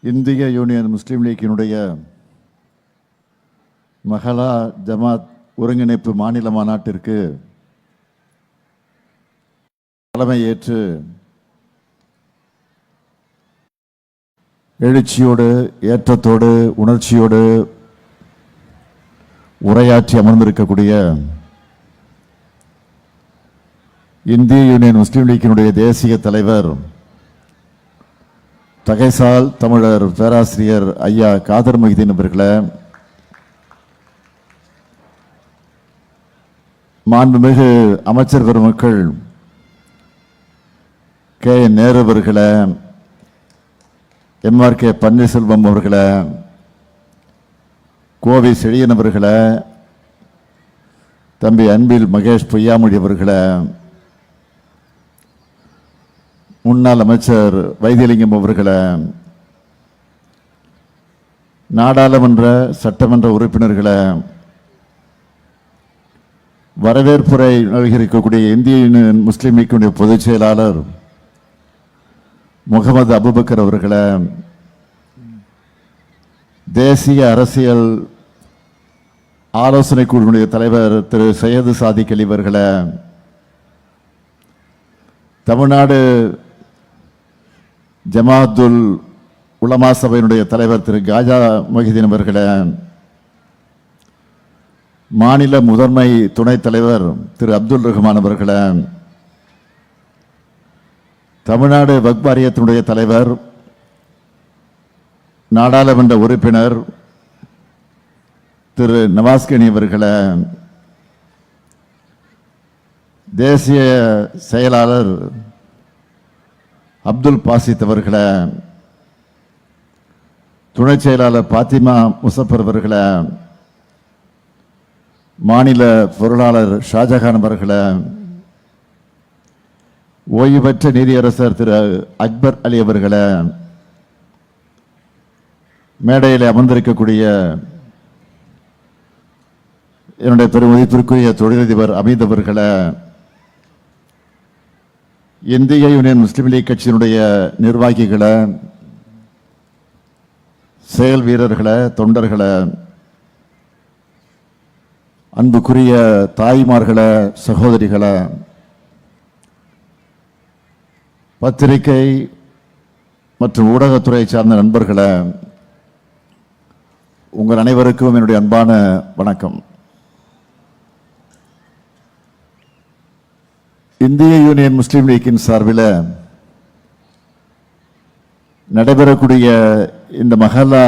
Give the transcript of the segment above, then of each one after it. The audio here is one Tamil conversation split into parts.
இந்திய யூனியன் முஸ்லீம் லீக்கினுடைய மஹலா ஜமாத் ஒருங்கிணைப்பு மாநில மாநாட்டிற்கு தலைமை ஏற்று எழுச்சியோடு ஏற்றத்தோடு உணர்ச்சியோடு உரையாற்றி அமர்ந்திருக்கக்கூடிய இந்திய யூனியன் முஸ்லீம் லீக்கினுடைய தேசிய தலைவர் தகைசால் தமிழர் பேராசிரியர் ஐயா காதர் மொஹிதீன் அவர்களே, மாண்புமிகு அமைச்சர் பெருமக்கள் கே நேரு அவர்களே, MRK பன்னீர்செல்வம் அவர்களே, கோவை செழியன் அவர்களே, தம்பி அன்பில் மகேஷ் பொய்யாமொழி அவர்களே, முன்னாள் அமைச்சர் வைத்தியலிங்கம் அவர்களே, நாடாளுமன்ற சட்டமன்ற உறுப்பினர்களே, வரவேற்புரை நல்கியிருக்கக்கூடிய இந்திய யூனியன் முஸ்லீம் லீக்கினுடைய பொதுச் செயலாளர் முகமது அபுபக்கர் அவர்களே, தேசிய அரசியல் ஆலோசனை குழுவினுடைய தலைவர் திரு சையது சாதிக் அலி அவர்களே, தமிழ்நாடு ஜமாத்துல் உலமா சபையினுடைய தலைவர் திரு காஜா மொஹிதீன் அவர்களே, மாநில முதன்மை துணைத் தலைவர் திரு அப்துல் ரஹ்மான் அவர்களே, தமிழ்நாடு வக்ஃப் வாரியத்தினுடைய தலைவர் நாடாளுமன்ற உறுப்பினர் திரு நவாஸ்கனி அவர்களே, தேசிய செயலாளர் அப்துல் பாசித் அவர்களே, துணை செயலாளர் பாத்திமா முசப்பர் அவர்களே, மாநில பொருளாளர் ஷாஜகான் அவர்களே, ஓய்வு பெற்ற நீதியரசர் திரு அக்பர் அலி அவர்களே, மேடையில் அமர்ந்திருக்கக்கூடிய என்னுடைய பெருமதிப்பிற்குரிய தொழிலதிபர் அமீத் அவர்களே, இந்திய யூனியன் முஸ்லீம் லீக் கட்சியினுடைய நிர்வாகிகளை, செயல் வீரர்களை, தொண்டர்களை, அன்புக்குரிய தாய்மார்களை, சகோதரிகளை, பத்திரிகை மற்றும் ஊடகத்துறை சார்ந்த நண்பர்களை, உங்கள் அனைவருக்கும் என்னுடைய அன்பான வணக்கம். இந்திய யூனியன் முஸ்லீம் லீக்கின் சார்பில் நடைபெறக்கூடிய இந்த மஹல்லா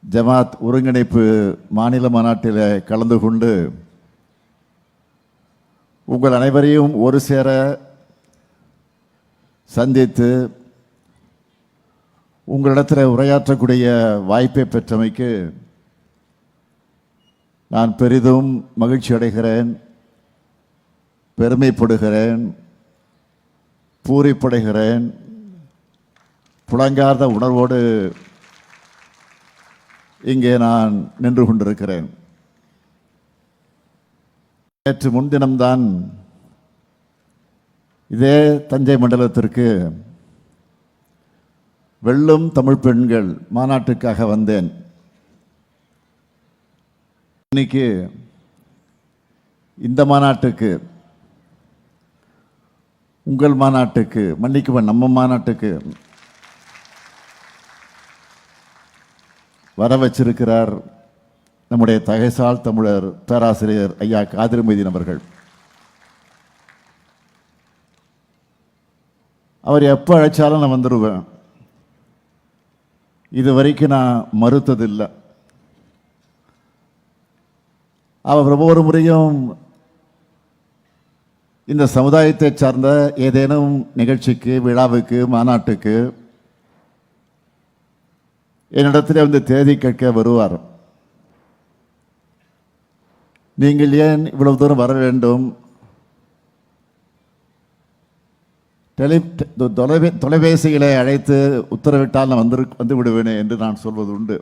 ஜமாத் ஒருங்கிணைப்பு மாநில மாநாட்டில் கலந்து கொண்டு உங்கள் அனைவரையும் ஒரு சேர சந்தித்து உங்களிடத்தில் உரையாற்றக்கூடிய வாய்ப்பை பெற்றமைக்கு நான் பெரிதும் மகிழ்ச்சி அடைகிறேன், பெருமைப்படுகிறேன், பூரிப்படைகிறேன். புலங்கார்ந்த உணர்வோடு இங்கே நான் நின்று கொண்டிருக்கிறேன். நேற்று முன்தினம்தான் இதே தஞ்சை மண்டலத்திற்கு வெல்லும் தமிழ் பெண்கள் மாநாட்டுக்காக வந்தேன். இன்னைக்கு இந்த மாநாட்டுக்கு, உங்கள் மாநாட்டுக்கு, மன்னிக்குவேன் நம்ம மாநாட்டுக்கு வர வச்சிருக்கிறார் நம்முடைய தகைசால் தமிழர் பேராசிரியர் ஐயா காதர் மொஹிதீன் அவர்கள். அவர் எப்போ அழைச்சாலும் நான் வந்துடுவேன். இது வரைக்கும் நான் மறுத்ததில்லை. அவர் ஒவ்வொரு முறையும் இந்த சமுதாயத்தை சார்ந்த ஏதேனும் நிகழ்ச்சிக்கு, விழாவுக்கு, மாநாட்டுக்கு என்னிடத்தில் வந்து தேதி கேட்க வருவார். நீங்கள் ஏன் இவ்வளவு தூரம் வர வேண்டும், தொலைபேசிகளை அழைத்து உத்தரவிட்டால் நான் வந்து விடுவேனே என்று நான் சொல்வது உண்டு.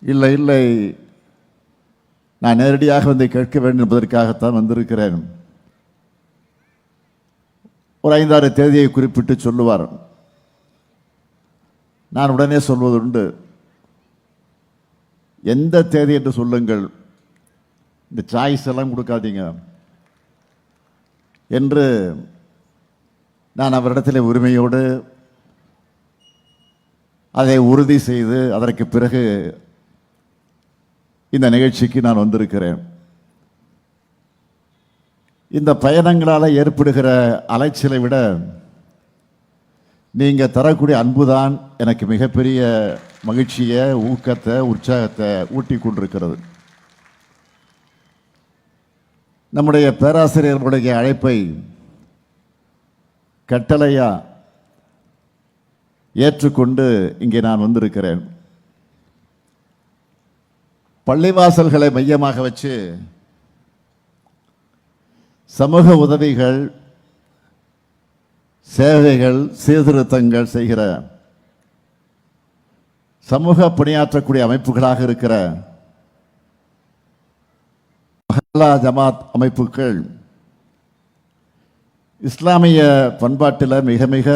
இல்லை இல்லை, நான் நேரடியாக வந்து கேட்க வேண்டும் என்பதற்காகத்தான் வந்திருக்கிறேன். ஒரு 5-6 தேதியை குறிப்பிட்டு சொல்லுவார். நான் உடனே சொல்வதுண்டு, எந்த தேதி என்று சொல்லுங்கள், இந்த சாய்ஸ் எல்லாம் கொடுக்காதீங்க என்று நான் அவரிடத்தில் உரிமையோடு அதை உறுதி செய்து அதற்கு பிறகு இந்த நிகழ்ச்சிக்கு நான் வந்திருக்கிறேன். இந்த பயணங்களால் ஏற்படுகிற அலைச்சலை விட நீங்கள் தரக்கூடிய அன்புதான் எனக்கு மிகப்பெரிய மகிழ்ச்சியை, ஊக்கத்தை, உற்சாகத்தை ஊட்டி கொண்டிருக்கிறது. நம்முடைய பேராசிரியர்களுடைய அழைப்பை கட்டளையா ஏற்றுக்கொண்டு இங்கே நான் வந்திருக்கிறேன். பள்ளிவாசல்களை மையமாக வச்சு சமூக உதவிகள், சேவைகள், சீர்திருத்தங்கள் செய்கிற சமூக பணியாற்றக்கூடிய அமைப்புகளாக இருக்கிற மஹல்லா ஜமாத் அமைப்புகள் இஸ்லாமிய பண்பாட்டில் மிக மிக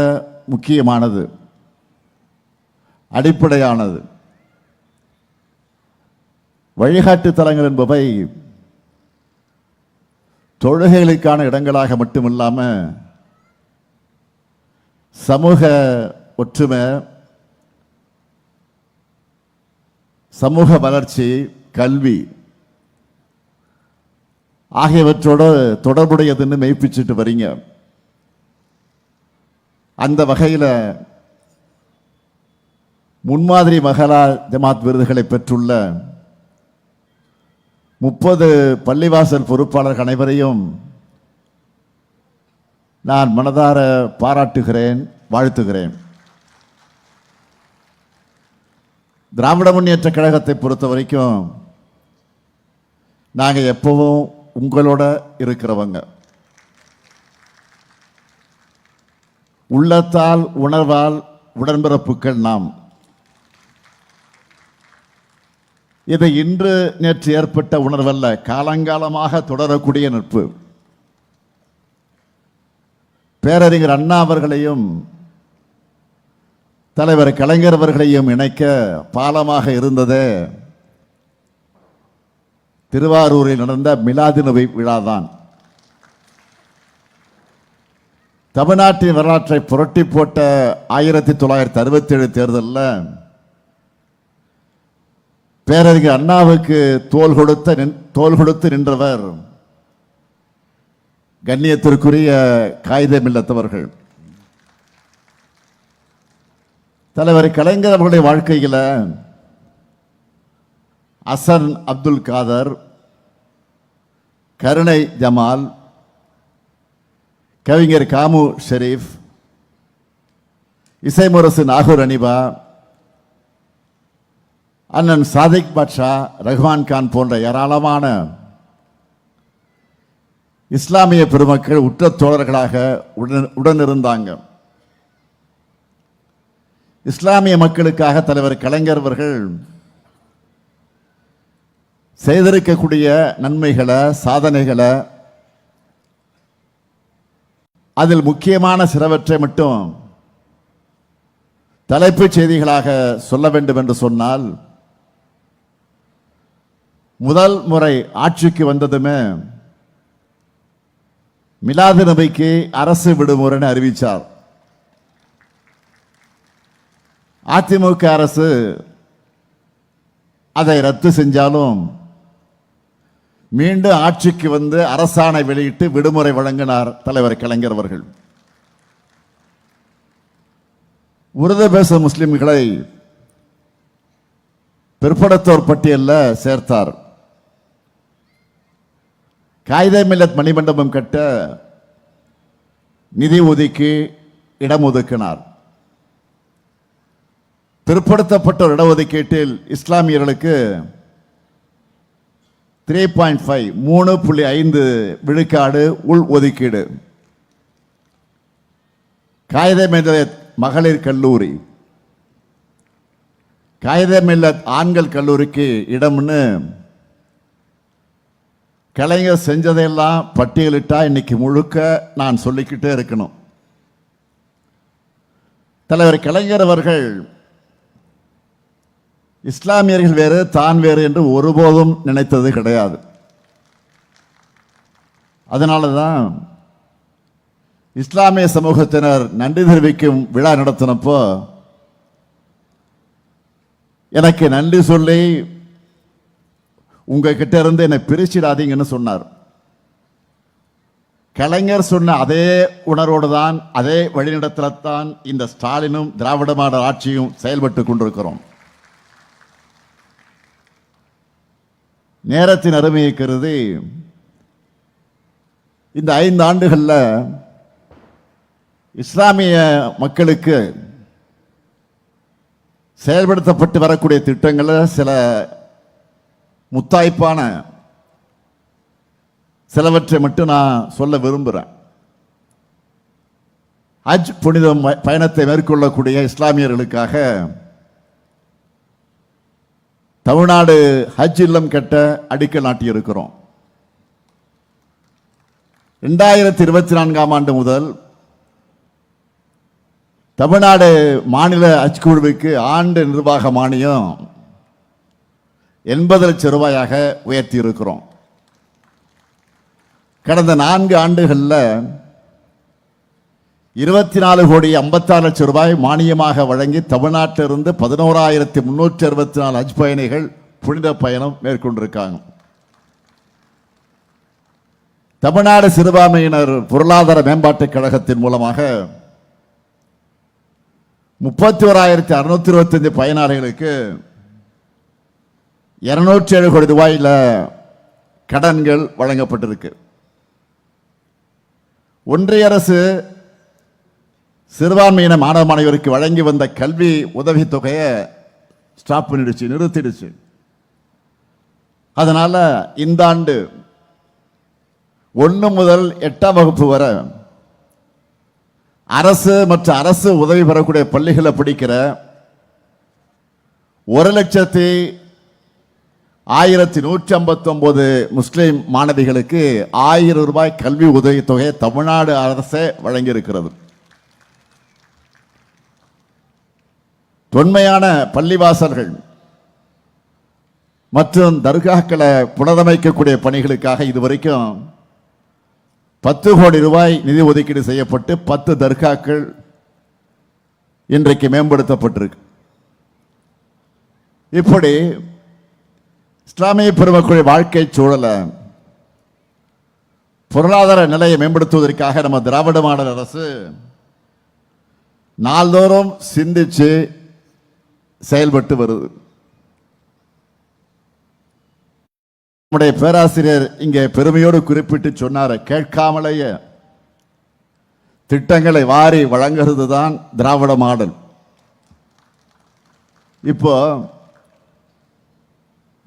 முக்கியமானது, அடிப்படையானது. வழிகாட்டு தலங்கள் என்பவை தொழுகைகளுக்கான இடங்களாக மட்டுமில்லாமல் சமூக ஒற்றுமை, சமூக வளர்ச்சி, கல்வி ஆகியவற்றோடு தொடர்புடையதுன்னு மெய்ப்பிச்சுட்டு வரீங்க. அந்த வகையில் முன்மாதிரி மஹல்லா ஜமாத் விருதுகளை பெற்றுள்ள 30 பள்ளிவாசல் பொறுப்பாளர்கள் அனைவரையும் நான் மனதார பாராட்டுகிறேன், வாழ்த்துகிறேன். திராவிட முன்னேற்ற கழகத்தை பொறுத்த வரைக்கும் நாங்கள் எப்பவும் உங்களோட இருக்கிறவங்க. உள்ளத்தால் உணர்வால் உடன்பிறப்புகள் நாம். இது இன்று நேற்று ஏற்பட்ட உணர்வல்ல, காலங்காலமாக தொடரக்கூடிய நட்பு. பேரறிஞர் அண்ணா அவர்களையும் தலைவர் கலைஞர் அவர்களையும் இணைக்க பாலமாக இருந்ததே திருவாரூரில் நடந்த மிலாது நபி விழாதான். தமிழ்நாட்டின் வரலாற்றை புரட்டி போட்ட 1967 தேர்தலில் பேரறிஞர் அண்ணாவுக்கு தோள் கொடுத்து நின்றவர் கண்ணியத்திற்குரிய காயிதே மில்லத் அவர்கள். தலைவர் கலைஞர் அவர்களுடைய வாழ்க்கையில் அசன் அப்துல் காதர், கருணை ஜமால், கவிஞர் காமு ஷெரீப், இசைமுரசு நாகூர் அனிபா, அண்ணன் சாதிக் பாட்ஷா, ரஹ்மான் கான் போன்ற ஏராளமான இஸ்லாமிய பெருமக்கள் உற்ற தோழர்களாக உடனிருந்தாங்க. இஸ்லாமிய மக்களுக்காக தலைவர் கலைஞர் அவர்கள் செய்திருக்கக்கூடிய நன்மைகளை, சாதனைகளை, அதில் முக்கியமான சிலவற்றை மட்டும் தலைப்புச் செய்திகளாக சொல்ல வேண்டும் என்று சொன்னால், முதல் முறை ஆட்சிக்கு வந்ததுமே மிலாது நபிக்கு அரசு விடுமுறைன்னு அறிவித்தார். அதிமுக அரசு அதை ரத்து செஞ்சாலும் மீண்டும் ஆட்சிக்கு வந்து அரசாணை வெளியிட்டு விடுமுறை வழங்கினார் தலைவர் கலைஞர் அவர்கள். உருது பேசும் முஸ்லிம்களை பிற்படுத்தோர் பட்டியலில் சேர்த்தார். காயிதே மில்லத் மணிமண்டபம் கட்ட நிதி ஒதுக்கி இடம் ஒதுக்கினார். பிற்படுத்தப்பட்டோர் இடஒதுக்கீட்டில் இஸ்லாமியர்களுக்கு 3.5 3.5 விழுக்காடு உள் ஒதுக்கீடு. காயிதே மில்லத் மகளிர் கல்லூரி, காயிதே மில்லத் ஆண்கள் கல்லூரிக்கு இடம்னு கலைஞர் செஞ்சதையெல்லாம் பட்டியலிட்டா இன்னைக்கு முழுக்க நான் சொல்லிக்கிட்டே இருக்கணும். தலைவர் கலைஞர் அவர்கள் இஸ்லாமியர்கள் வேறு தான் வேறு என்று ஒருபோதும் நினைத்தது கிடையாது. அதனால தான் இஸ்லாமிய சமூகத்தினர் நன்றி தெரிவிக்கும் விழா நடத்தினப்போ எனக்கு நன்றி சொல்லி உங்ககிட்ட இருந்து என்னை பிரிச்சிடாதீங்கன்னு சொன்னார். கலைஞர் சொன்ன அதே உணர்வோடு தான், அதே வழிநடத்தத்தான் இந்த ஸ்டாலினும் திராவிட மாடல் ஆட்சியும் செயல்பட்டு கொண்டிருக்கிறோம். நேரத்தின் அருமையை கருதி இந்த 5 ஆண்டுகளில் இஸ்லாமிய மக்களுக்கு செயல்படுத்தப்பட்டு வரக்கூடிய திட்டங்களில் சில முத்தாய்ப்பான சிலவற்றை மட்டும் நான் சொல்ல விரும்புகிறேன். ஹஜ் புனித பயணத்தை மேற்கொள்ளக்கூடிய இஸ்லாமியர்களுக்காக தமிழ்நாடு ஹஜ் இல்லம் கட்ட அடிக்கல் நாட்டியிருக்கிறோம். 2024ஆம் ஆண்டு முதல் தமிழ்நாடு மாநில ஹஜ் குழுவுக்கு ஆண்டு நிர்வாக மானியம் 80 லட்சம் ரூபாயாக உயர்த்தி இருக்கிறோம். கடந்த 4 ஆண்டுகளில் 24 கோடி 56 லட்சம் ரூபாய் மானியமாக வழங்கி தமிழ்நாட்டிலிருந்து 11,364 ஹஜ் பயணிகள் புனித பயணம் மேற்கொண்டிருக்காங்க. தமிழ்நாடு சிறுபான்மையினர் பொருளாதார மேம்பாட்டுக் கழகத்தின் மூலமாக 31,625 பயனாளிகளுக்கு 207 கோடி ரூபாயில் கடன்கள் வழங்கப்பட்டிருக்கு. ஒன்றிய அரசு சிறுபான்மையின மாணவ மாணவியருக்கு வழங்கி வந்த கல்வி உதவி தொகையை ஸ்டாப் பண்ணிடுச்சு, நிறுத்திடுச்சு. அதனால இந்த ஆண்டு 1 முதல் 8ஆம் வகுப்பு வரை அரசு மற்றும் அரசு உதவி பெறக்கூடிய பள்ளிகளில் படிக்கிற 1,01,159 முஸ்லிம் மாணவிகளுக்கு 1000 ரூபாய் கல்வி உதவி தொகையை தமிழ்நாடு அரசே வழங்கியிருக்கிறது. தொன்மையான பள்ளிவாசல்கள் மற்றும் தர்காக்களை புனரமைக்கக்கூடிய பணிகளுக்காக இதுவரைக்கும் 10 கோடி ரூபாய் நிதி ஒதுக்கீடு செய்யப்பட்டு 10 தர்காக்கள் இன்றைக்கு மேம்படுத்தப்பட்டிருக்கு. இப்படி இஸ்லாமிய பெருமக்களுடைய வாழ்க்கை சூழலை பொருளாதார நிலையை மேம்படுத்துவதற்காக நம்ம திராவிட மாடல் அரசு நாள்தோறும் சிந்திச்சு செயல்பட்டு வருது. நம்முடைய பேராசிரியர் இங்கே பெருமையோடு குறிப்பிட்டு சொன்னார், கேட்காமலேயே திட்டங்களை வாரி வழங்குறது தான் திராவிட மாடல். இப்போ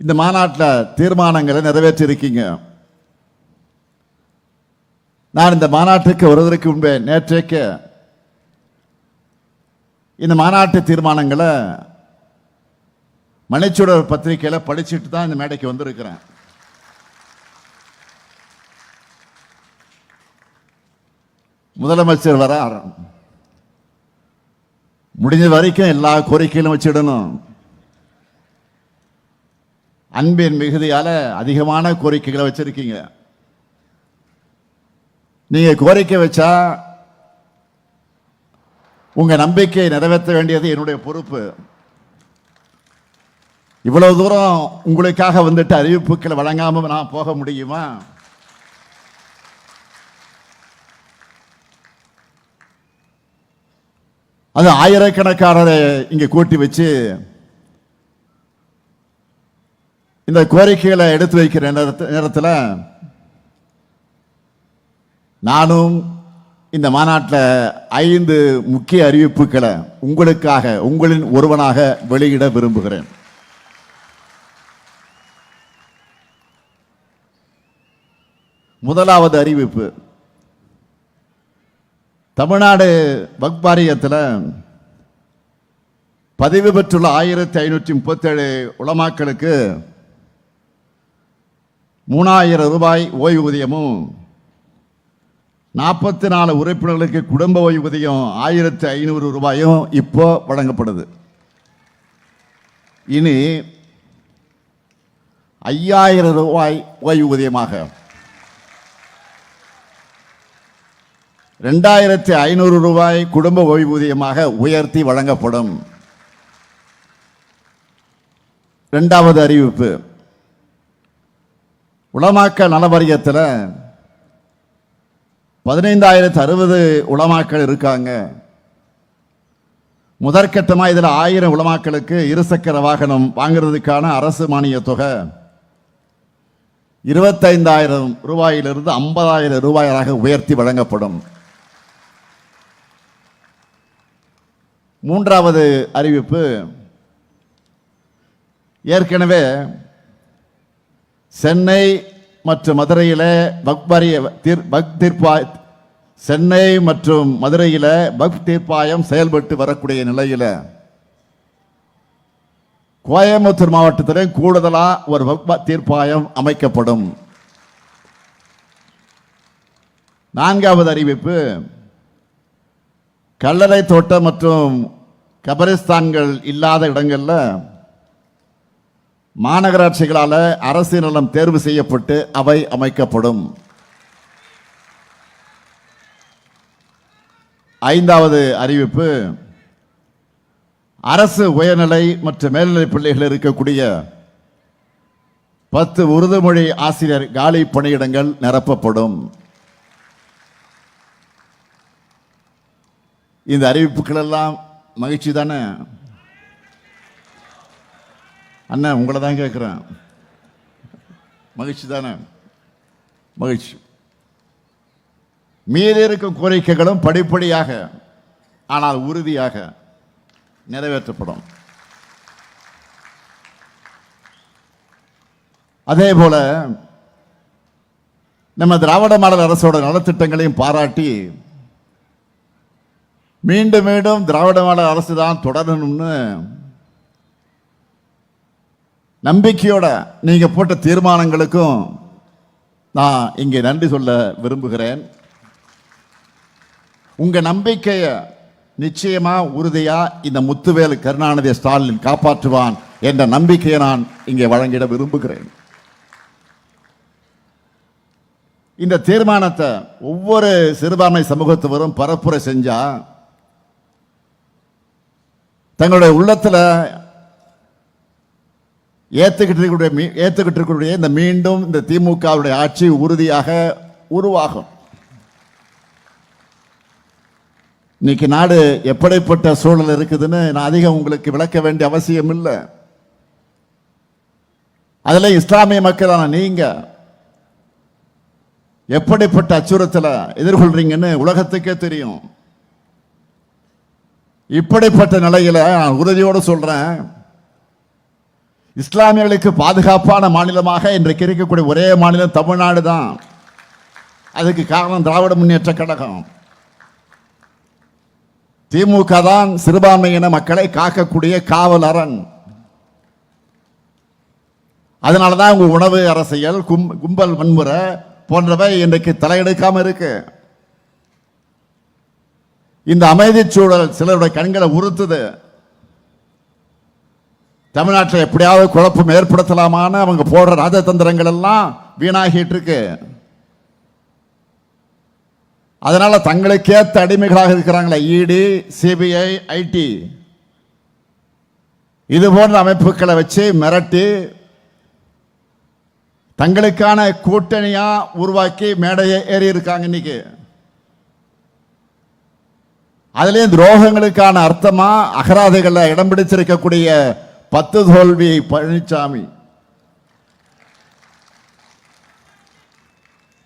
இந்த மாநாட்டில் தீர்மானங்களை நிறைவேற்றிருக்கீங்க. நான் இந்த மாநாட்டுக்கு வருவதற்கு முன்பே நேற்றைக்கு இந்த மாநாட்டு தீர்மானங்களை மணிச்சுடர் பத்திரிகையில் படிச்சுட்டு தான் இந்த மேடைக்கு வந்திருக்கிறேன். முதலமைச்சர் வர முடிஞ்ச வரைக்கும் எல்லா கோரிக்கையிலும் வச்சிடணும். அன்பின் மிகுதியால அதிகமான கோரிக்கைகளை வச்சிருக்கீங்க. நீங்க கோரிக்கை வச்சா உங்க நம்பிக்கையை நிறைவேற்ற வேண்டியது என்னுடைய பொறுப்பு. இவ்வளவு தூரம் உங்களுக்காக வந்துட்டு அறிவிப்புகளை வழங்காம நான் போக முடியுமா? அது ஆயிரக்கணக்கானரை இங்க கூட்டி வச்சு இந்த கோரிக்கைகளை எடுத்து வைக்கிற நேரத்தில் நானும் இந்த மாநாட்டில் 5 முக்கிய அறிவிப்புகளை உங்களுக்காக, உங்களின் ஒருவனாக வெளியிட விரும்புகிறேன். முதலாவது அறிவிப்பு, தமிழ்நாடு வக்ஃப் வாரியத்தில் பதிவு பெற்றுள்ள 1537 உலமாக்களுக்கு 3000 ரூபாய் ஓய்வூதியமும் 44 உறுப்பினர்களுக்கு குடும்ப ஓய்வூதியம் 1500 ரூபாயும் இப்போ வழங்கப்படுது. இனி 5000 ரூபாய் ஓய்வூதியமாக, 2500 ரூபாய் குடும்ப ஓய்வூதியமாக உயர்த்தி வழங்கப்படும். இரண்டாவது அறிவிப்பு, உலமாக்கள் நல வாரியத்தில் 15060 உலமாக்கள் இருக்காங்க. முதற்கட்டமாக இதில் 1000 உலமாக்களுக்கு இருசக்கர வாகனம் வாங்குறதுக்கான அரசு மானிய தொகை 25,000 ரூபாயிலிருந்து 50,000 ரூபாயாக உயர்த்தி வழங்கப்படும். மூன்றாவது அறிவிப்பு, ஏற்கனவே சென்னை மற்றும் மதுரையில் சென்னை மற்றும் மதுரையில் வக்ஃப் தீர்ப்பாயம் செயல்பட்டு வரக்கூடிய நிலையில் கோயம்புத்தூர் மாவட்டத்தில் கூடுதலாக ஒரு வக்ஃப் தீர்ப்பாயம் அமைக்கப்படும். நான்காவது அறிவிப்பு, கல்லறை தோட்டம் மற்றும் கபரிஸ்தான்கள் இல்லாத இடங்களில் மாநகராட்சிகளால் அரசு நிலம் தேர்வு செய்யப்பட்டு அவை அமைக்கப்படும். ஐந்தாவது அறிவிப்பு, அரசு உயர்நிலை மற்றும் மேல்நிலை பள்ளிகளில் இருக்கக்கூடிய 10 உருது மொழி ஆசிரியர் காலி பணியிடங்கள் நிரப்பப்படும். இந்த அறிவிப்புகள் எல்லாம் மகிழ்ச்சி தானே? அண்ணன் உங்களை தான் கேட்குறேன், மகிழ்ச்சி தானே? மகிழ்ச்சி. மீதி இருக்கும் கோரிக்கைகளும் படிப்படியாக ஆனால் உறுதியாக நிறைவேற்றப்படும். அதே போல நம்ம திராவிட மாடல் அரசோட நலத்திட்டங்களையும் பாராட்டி மீண்டும் மீண்டும் திராவிட மாடல் அரசு தான் தொடரணும்னு நம்பிக்கையோட நீங்க போட்ட தீர்மானங்களுக்கும் நான் இங்கே நன்றி சொல்ல விரும்புகிறேன். உங்க நம்பிக்கையை நிச்சயமா உறுதியா இந்த முத்துவேல் கருணாநிதி ஸ்டாலின் காப்பாற்றுவான் என்ற நம்பிக்கையை நான் இங்கே வழங்கிட விரும்புகிறேன். இந்த தீர்மானத்தை ஒவ்வொரு சிறுபான்மை சமூகத்தவரும் பரப்புரை செஞ்சா தங்களுடைய உள்ளத்தில் ஏற்றுக்கிட்டு இருக்கக்கூடிய இந்த மீண்டும் இந்த திமுகவுடைய ஆட்சி உறுதியாக உருவாகும். இன்னைக்கு நாடு எப்படிப்பட்ட சூழல் இருக்குதுன்னு நான் அதிகம் உங்களுக்கு விளக்க வேண்டிய அவசியம் இல்லை. அதுல இஸ்லாமிய மக்களான நீங்க எப்படிப்பட்ட அச்சுறுத்தலை எதிர்கொள்றீங்கன்னு உலகத்துக்கே தெரியும். இப்படிப்பட்ட நிலையில நான் உறுதியோடு சொல்றேன், இஸ்லாமியர்களுக்கு பாதுகாப்பான மாநிலமாக இன்றைக்கு இருக்கக்கூடிய ஒரே மாநிலம் தமிழ்நாடு தான். அதுக்கு காரணம் திராவிட முன்னேற்ற கழகம். திமுக தான் சிறுபான்மையின மக்களை காக்கக்கூடிய காவல் அரண். அதனாலதான் உங்க உணவு அரசியல், கும்பல் வன்முறை போன்றவை இன்றைக்கு தலையெடுக்காம இருக்கு. இந்த அமைதி சூழல் சிலருடைய கண்களை உறுத்துது. தமிழ்நாட்டில் எப்படியாவது குழப்பம் ஏற்படுத்தலாமான்னு அவங்க போடுற ராஜதந்திரங்கள் எல்லாம் வீணாகிட்டு இருக்கு. அதனால தங்களுக்கேற்ற அடிமைகளாக இருக்கிறாங்களே இடி, சிபிஐ, ஐடி இது போன்ற அமைப்புகளை வச்சு மிரட்டி தங்களுக்கான கூட்டணியா உருவாக்கி மேடையை ஏறி இருக்காங்க. இன்னைக்கு அதுலயும் துரோகங்களுக்கான அர்த்தமா அகராதைகள்ல இடம் பிடிச்சிருக்கக்கூடிய 10 தோல்வி பழனிசாமி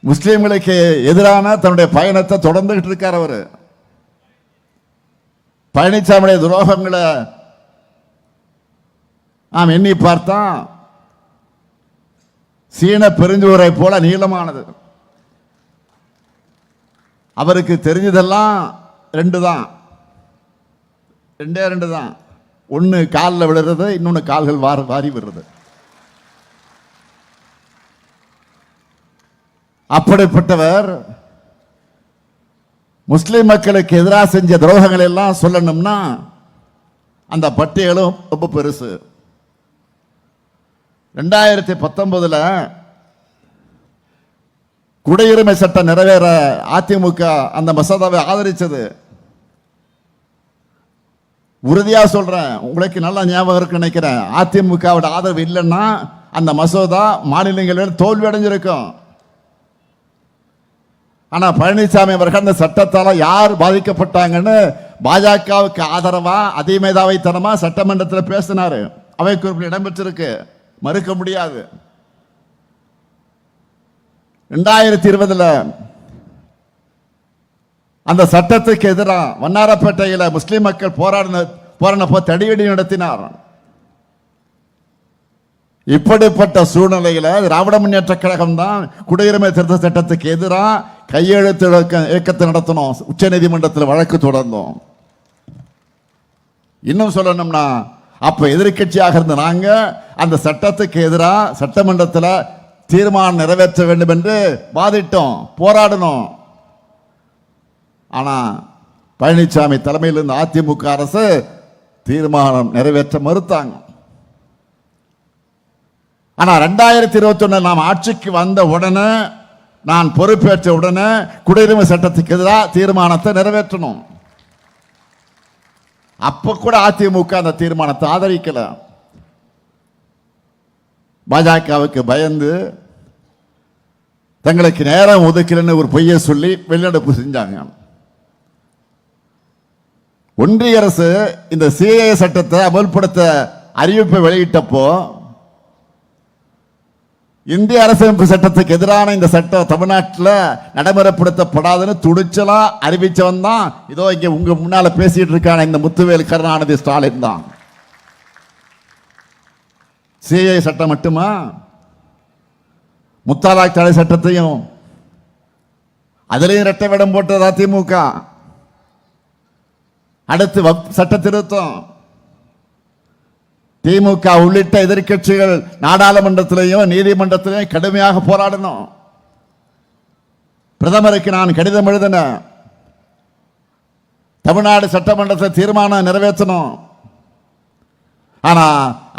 முஸ்லிம்களுக்கு எதிரான தன்னுடைய பயணத்தை தொடர்ந்துகிட்டு இருக்கார். அவரு பழனிசாமியுடைய துரோகங்களை நாம் எண்ணி பார்த்தா சீன பெருஞ்சுவரை போல நீளமானது. அவருக்கு தெரிஞ்சதெல்லாம் ரெண்டு தான். ஒன்னு காலில் விழுறது, இன்னொன்னு கால்கள் வாரி விடுறது. அப்படிப்பட்டவர் முஸ்லிம் மக்களுக்கு எதிராக செஞ்ச துரோகங்கள் எல்லாம் சொல்லணும்னா அந்த பட்டியலும் ரொம்ப பெருசு. 2019 குடியுரிமை சட்டம் நிறைவேற அதிமுக அந்த மசோதாவை ஆதரிச்சது. உறுதியா சொல்றேன், உங்களுக்கு நல்லா ஞாபகம் இருக்கு நினைக்கிறேன். அதிமுகவோட ஆதரவு இல்லைன்னா அந்த மசோதா மாநிலங்களில் தோல்வி அடைஞ்சிருக்கும். ஆனா பழனிசாமி அவர்கள் அந்த சட்டத்தால யார் பாதிக்கப்பட்டாங்கன்னு பாஜகவுக்கு ஆதரவா அதிமேதாவைத்தனமா சட்டமன்றத்தில் பேசினாரு. அவை குறிப்பில் இடம்பெற்றிருக்கு, மறுக்க முடியாது. 2020 அந்த சட்டத்துக்கு எதிராக வண்ணாரப்பேட்டையில் முஸ்லிம் மக்கள் போராடினப்போ தடியடி நடத்தினார். இப்படிப்பட்ட சூழ்நிலையில் திராவிட முன்னேற்ற கழகம் தான் குடியுரிமை திருத்த சட்டத்துக்கு எதிராக கையெழுத்து இயக்கத்தை நடத்தணும். உச்ச நீதிமன்றத்தில் வழக்கு தொடர்ந்தோம். இன்னும் சொல்லணும்னா அப்ப எதிர்கட்சியாக இருந்த நாங்க அந்த சட்டத்துக்கு எதிராக சட்டமன்றத்தில் தீர்மானம் நிறைவேற்ற வேண்டும் என்று வாதிட்டோம், போராடணும். ஆனா பழனிசாமி தலைமையில் இருந்த அதிமுக அரசு தீர்மானம் நிறைவேற்ற மறுத்தாங்க. ஆனா 2021 நாம் ஆட்சிக்கு வந்த உடனே, நான் பொறுப்பேற்ற உடனே குடியுரிமை சட்டத்துக்கு எதிராக தீர்மானத்தை நிறைவேற்றணும். அப்ப கூட அதிமுக அந்த தீர்மானத்தை ஆதரிக்கல. பாஜகவுக்கு பயந்து தங்களுக்கு நேரம் ஒதுக்கலன்னு ஒரு பொய்யை சொல்லி வெளிநடப்பு செஞ்சாங்க. ஒன்றிய அரசு இந்த சிஏஏ சட்டத்தை அமல்படுத்த அறிவிப்பை வெளியிட்டப்போ இந்திய அரசியலமைப்பு சட்டத்துக்கு எதிரான இந்த சட்டம் தமிழ்நாட்டில் நடைமுறைப்படுத்தப்படாதுன்னு துணிச்சலா அறிவிச்சவன் தான் இதோ இங்க உங்க முன்னால பேசிட்டு இருக்கான இந்த முத்துவேல் கருணாநிதி ஸ்டாலின் தான். சிஏஏ சட்டம் மட்டுமா, முத்தாலாக் தடை சட்டத்தையும் அதிலையும் இரட்டை வேடம் போட்டது அதிமுக. அடுத்து சட்ட திருத்தம். திமுக உள்ளிட்ட எதிர்கட்சிகள் நாடாளுமன்றத்திலையும் நீதிமன்றத்திலையும் கடுமையாக போராடணும். பிரதமருக்கு நான் கடிதம் எழுதின, தமிழ்நாடு சட்டமன்றத்தில் தீர்மானம் நிறைவேற்றணும். ஆனா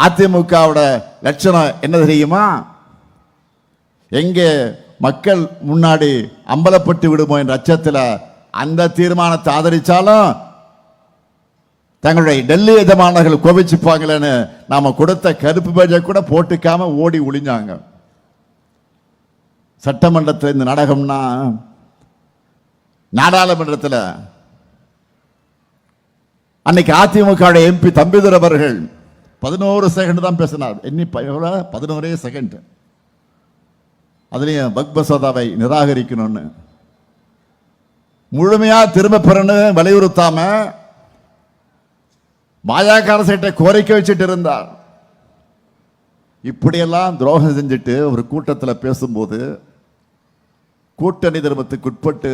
அதிமுகவோட லட்சணம் என்ன தெரியுமா? எங்கே மக்கள் முன்னாடி அம்பலப்பட்டு விடுமோ என்ற அச்சத்தில் அந்த தீர்மானத்தை ஆதரிச்சாலும் தங்களுடைய டெல்லி எஜமானர்கள் கோபிச்சுப்பாங்களேன்னு நாம கொடுத்த கருப்பு பேஜை கூட போட்டுக்காம ஓடி ஒளிஞ்சாங்க. சட்டமன்றத்தில் இந்த நாடகம்னா, நாடாளுமன்றத்தில் அன்னைக்கு அதிமுக எம்பி தம்பிதுரை அவர்கள் 11 செகண்ட் தான் பேசினார். 11 செகண்ட். அதுலயும் வக்ஃப் மசோதாவை நிராகரிக்கணும்னு முழுமையா திரும்ப பெறணும் வலியுறுத்தாம பாஜக அரசிட்ட கோரிக்கை வச்சுட்டு இருந்தார். இப்படியெல்லாம் துரோகம் செஞ்சுட்டு ஒரு கூட்டத்தில் பேசும்போது கூட்டணி தர்மத்துக்கு உட்பட்டு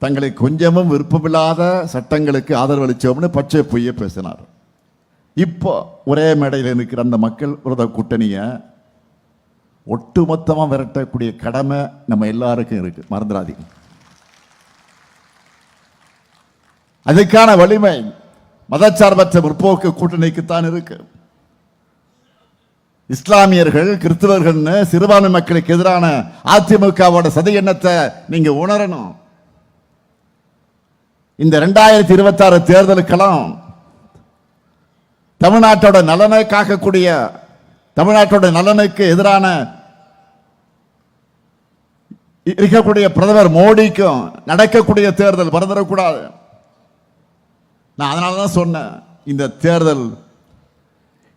தங்களுக்கு கொஞ்சமும் விருப்பமில்லாத சட்டங்களுக்கு ஆதரவு அளிச்சோம்னு பச்சை பொய்ய பேசினார். இப்போ ஒரே மேடையில் இருக்கிற அந்த மக்கள் விரோத கூட்டணியை ஒட்டுமொத்தமாக விரட்டக்கூடிய கடமை நம்ம எல்லாருக்கும் இருக்கு, மறந்துடாதீங்க. அதுக்கான வலிமை மதச்சார்பற்ற முற்போக்கு கூட்டணிக்குத்தான் இருக்கு. இஸ்லாமியர்கள், கிறிஸ்தவர்கள், சிறுபான்மை மக்களுக்கு எதிரான அதிமுகவோட சதி எண்ணத்தை நீங்க உணரணும். இந்த 2026 தேர்தலுக்கெல்லாம் தமிழ்நாட்டோட நலனை காக்கக்கூடிய, தமிழ்நாட்டோட நலனுக்கு எதிரான இருக்கக்கூடிய பிரதமர் மோடிக்கும் நடக்கக்கூடிய தேர்தல் மறந்துடக்கூடாது. நான் அதனாலதான் சொன்னேன், இந்த தேர்தல்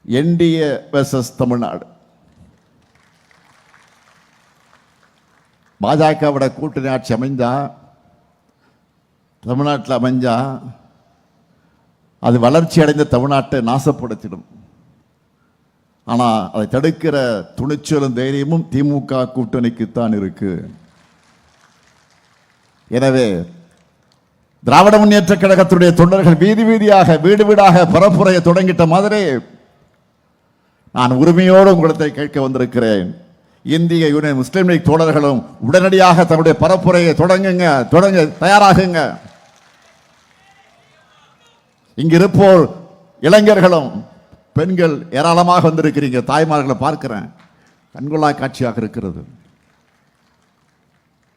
என்டிஏ வெர்சஸ் தமிழ்நாடு. பாஜகவோட கூட்டணி ஆட்சி அமைஞ்சா, தமிழ்நாட்டில் அமைஞ்சா அது வளர்ச்சி அடைந்த தமிழ்நாட்டை நாசப்படுத்திடும். ஆனால் அதை தடுக்கிற துணிச்சலும் தைரியமும் திமுக கூட்டணிக்குத்தான் இருக்கு. எனவே திராவிட முன்னேற்ற கழகத்துடைய தொண்டர்கள் வீதி வீதியாக, வீடு வீடாக பரப்புரையை தொடங்கிட்ட மாதிரி நான் உரிமையோடு உங்களிடத்தை கேட்க வந்திருக்கிறேன். இந்திய யூனியன் முஸ்லீம் லீக் தோழர்களும் உடனடியாக தன்னுடைய பரப்புரையை தொடங்க தயாராகுங்க. இங்கிருப்போர் இளைஞர்களும் பெண்கள் ஏராளமாக வந்திருக்கிறீங்க. தாய்மார்களை பார்க்கிறேன், கண்கொள்ளா காட்சியாக இருக்கிறது.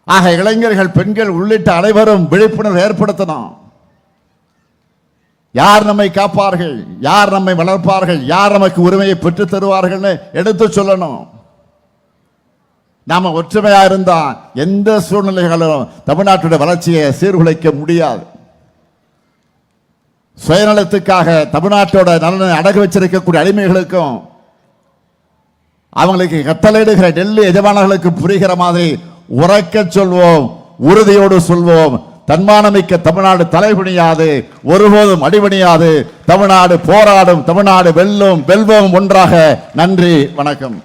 ஆக இளைஞர்கள், பெண்கள் உள்ளிட்ட அனைவரும் விழிப்புணர்வு ஏற்படுத்தணும். யார் நம்மை காப்பார்கள், யார் நம்மை வளர்ப்பார்கள், யார் நமக்கு உரிமையை பெற்றுத் தருவார்கள் எடுத்து சொல்லணும். நாம ஒற்றுமையா இருந்தா எந்த சூழ்நிலைகளும் தமிழ்நாட்டுடைய வளர்ச்சியை சீர்குலைக்க முடியாது. சுயநலத்துக்காக தமிழ்நாட்டோட நலனை அடகு வச்சிருக்கக்கூடிய அடிமைகளுக்கும் அவங்களுக்கு கட்டளையிடுகிற டெல்லி எஜமானர்களுக்கு புரிகிற மாதிரி உறக்க சொல்வோம், உறுதியோடு சொல்வோம். தன்மானமிக்க தமிழ்நாடு தலைகுனியாது, ஒருபோதும் அடிபணியாது. தமிழ்நாடு போராடும், தமிழ்நாடு வெல்லும், வெல்வோம் ஒன்றாக. நன்றி, வணக்கம்.